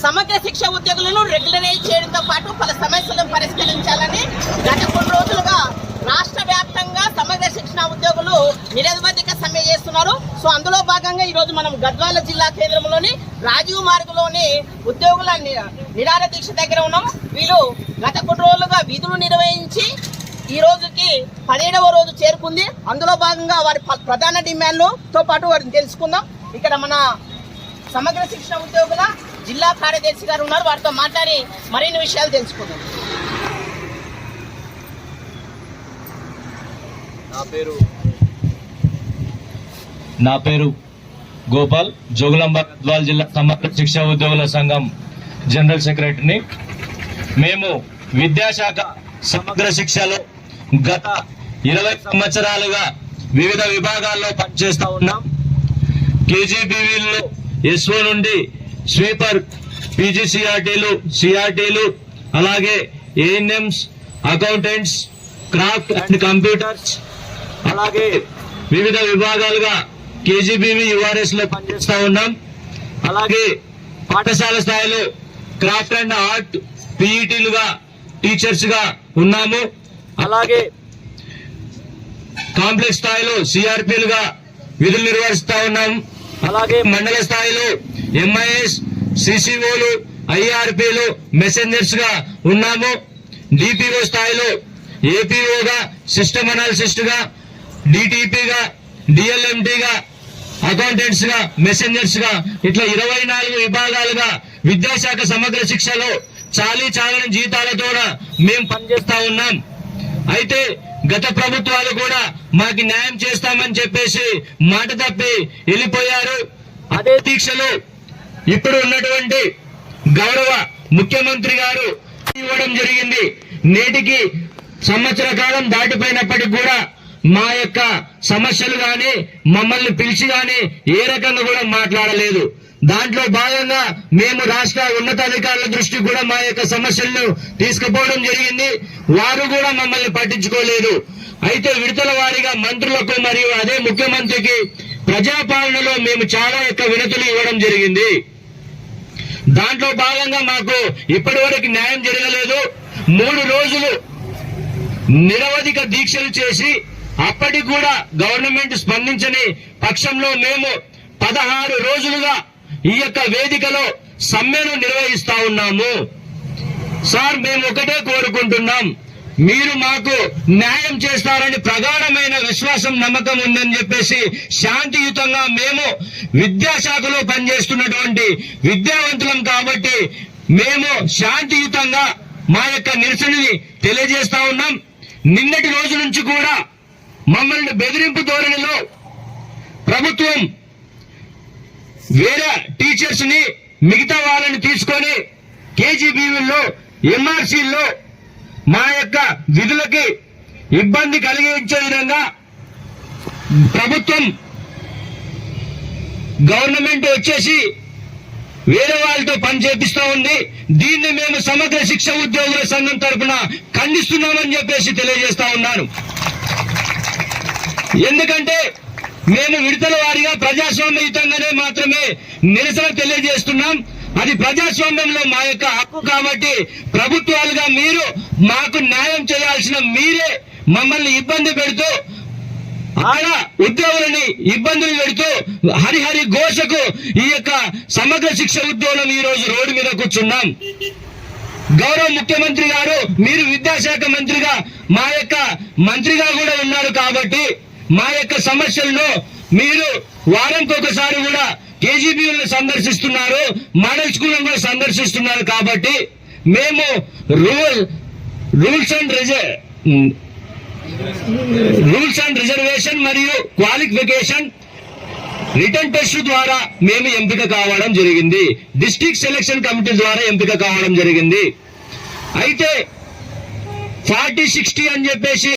సమగ్ర శిక్ష ఉద్యోగులను రెగ్యులరైజ్ చేయడంతో పాటు పలు సమస్యలను పరిష్కరించాలని గత కొన్ని రోజులుగా రాష్ట్ర వ్యాప్తంగా సమగ్ర శిక్షణ ఉద్యోగులు నిరవధిక సమ్మె చేస్తున్నారు. సో అందులో భాగంగా ఈరోజు మనం గద్వాల జిల్లా కేంద్రంలోని రాజీవ్ మార్గులోని ఉద్యోగుల నిరాహార దీక్ష దగ్గర ఉన్నాం. వీళ్ళు గత కొన్ని రోజులుగా విధులు నిర్వహించి ఈ రోజుకి 17వ రోజు చేరుకుంది. అందులో భాగంగా వారి ప్రధాన డిమాండ్లతో పాటు వారిని తెలుసుకుందాం. ఇక్కడ మన సమగ్ర శిక్షణ ఉద్యోగుల జిల్లా కార్యదర్శి గారు ఉన్నారు. వారితో మాట్లాడి మరిన్ని విషయాలు తెలుసుకుందాం. నా పేరు గోపాల్, జోగులాంబ గద్వాల జిల్లా సమగ్ర శిక్షా ఉద్యోగుల సంఘం జనరల్ సెక్రటరీని. మేము విద్యాశాఖ సమగ్ర శిక్షలో గత 20 సంవత్సరాలుగా వివిధ విభాగాల్లో పనిచేస్తూ ఉన్నాం. కేజీబీవీలో ఎస్ఓ నుండి స్వీపర్, పీజీసీఆర్టీలు, సిఆర్టీలు, అలాగే ANMs, accountants, craft and computers, అలాగే వివిధ విభాగాలుగా కేజీబీవీ యుఆర్ఎస్ లో పనిచేస్తూ ఉన్నాం. అలాగే పాఠశాల స్థాయిలో క్రాఫ్ట్ అండ్ ఆర్ట్ పీఈటీలుగా టీచర్స్ గా ఉన్నాము. అలాగే కాంప్లెక్స్ స్థాయిలో సిఆర్పీలుగా విధులు నిర్వహిస్తూ ఉన్నాం. అలాగే మండల స్థాయిలో ఎంఐఎస్, సిసిఓలు, ఐఆర్పీలు, మెసెంజర్స్ గా ఉన్నాము. డిపిఓ స్థాయిలో ఏపీఓగా, సిస్టమ్ అనాలిసిస్ట్ గా, డిటిపిగా, డిఎల్ఎంటీగా, అకౌంటెంట్స్ గా, మెసెంజర్స్ గా, ఇట్లా 24 విభాగాలుగా విద్యాశాఖ సమగ్ర శిక్షలో చాలని జీతాలతో మేము పనిచేస్తా ఉన్నాం. అయితే గత ప్రభుత్వాలు కూడా మాకు న్యాయం చేస్తామని చెప్పేసి మాట తప్పి వెళ్ళిపోయారు. అదే దీక్షలో ఇప్పుడు ఉన్నటువంటి గౌరవ ముఖ్యమంత్రి గారు ఇవ్వడం జరిగింది. నేటికి సంవత్సర కాలం దాటిపోయినప్పటికీ కూడా మా యొక్క సమస్యలు గాని మమ్మల్ని పిలిచి గాని ఏ రకంగా కూడా మాట్లాడలేదు. దాంట్లో భాగంగా మేము రాష్ట్ర ఉన్నతాధికారుల దృష్టికి కూడా మా యొక్క సమస్యలను తీసుకుపోవడం జరిగింది. వారు కూడా మమ్మల్ని పట్టించుకోలేదు. అయితే విడతల వారీగా మంత్రులకు మరియు అదే ముఖ్యమంత్రికి ప్రజాపాలనలో మేము చాలా యొక్క వినతులు ఇవ్వడం జరిగింది. దాంట్లో భాగంగా మాకు ఇప్పటి వరకు న్యాయం జరగలేదు. 3 రోజులు నిరవధిక దీక్షలు చేసి అప్పటికి కూడా గవర్నమెంట్ స్పందించని పక్షంలో మేము 16 రోజులుగా ఈ యొక్క వేదికలో సమ్మెను నిర్వహిస్తా ఉన్నాము. సార్, మేము ఒకటే కోరుకుంటున్నాం, మీరు మాకు న్యాయం చేస్తారని ప్రగాఢమైన విశ్వాసం, నమ్మకం ఉందని చెప్పేసి శాంతియుతంగా మేము విద్యాశాఖలో పనిచేస్తున్నటువంటి విద్యావంతులం కాబట్టి మేము శాంతియుతంగా మా యొక్క నిరసనని తెలియజేస్తా ఉన్నాం. నిన్నటి రోజు నుంచి కూడా మమ్మల్ని బెదిరింపు ధోరణిలో ప్రభుత్వం వేరే టీచర్స్ ని మిగతా వాళ్ళని తీసుకొని కేజీబీవీలో, ఎంఆర్సీల్లో మా యొక్క విధులకి ఇబ్బంది కలిగించే విధంగా ప్రభుత్వం గవర్నమెంట్ వచ్చేసి వేరే వాళ్ళతో పని చేపిస్తా ఉంది. దీన్ని మేము సమగ్ర శిక్ష ఉద్యోగుల సంఘం తరఫున ఖండిస్తున్నామని చెప్పేసి తెలియజేస్తా ఉన్నాను. ఎందుకంటే మేము విడతల వారీగా ప్రజాస్వామ్యయుతంగానే మాత్రమే నిరసన తెలియజేస్తున్నాం. అది ప్రజాస్వామ్యంలో మా యొక్క హక్కు కాబట్టి ప్రభుత్వాలుగా మీరు మాకు న్యాయం చేయాల్సిన మీరే మమ్మల్ని ఇబ్బంది పెడుతూ, ఆడ ఉద్యోగులని ఇబ్బందులు పెడుతూ హరిహరి ఘోషకు ఈ యొక్క సమగ్ర శిక్ష ఉద్యోగులను ఈ రోజు రోడ్డు మీద కూర్చున్నాం. గౌరవ ముఖ్యమంత్రి గారు, మీరు విద్యాశాఖ మంత్రిగా మా యొక్క మంత్రిగా కూడా ఉన్నారు కాబట్టి మా యొక్క సమస్యలను మీరు వారానికి ఒకసారి కూడా కేజీబీలను సందర్శిస్తున్నారు, మోడల్ స్కూళ్ళను కూడా సందర్శిస్తున్నారు కాబట్టి మేము రూల్స్ అండ్ రిజర్వేషన్ మరియు క్వాలిఫికేషన్ రిటర్న్ టెస్ట్ ద్వారా మేము ఎంపిక కావడం జరిగింది. డిస్ట్రిక్ట్ సెలక్షన్ కమిటీ ద్వారా ఎంపిక కావడం జరిగింది. అయితే 40-60 అని చెప్పేసి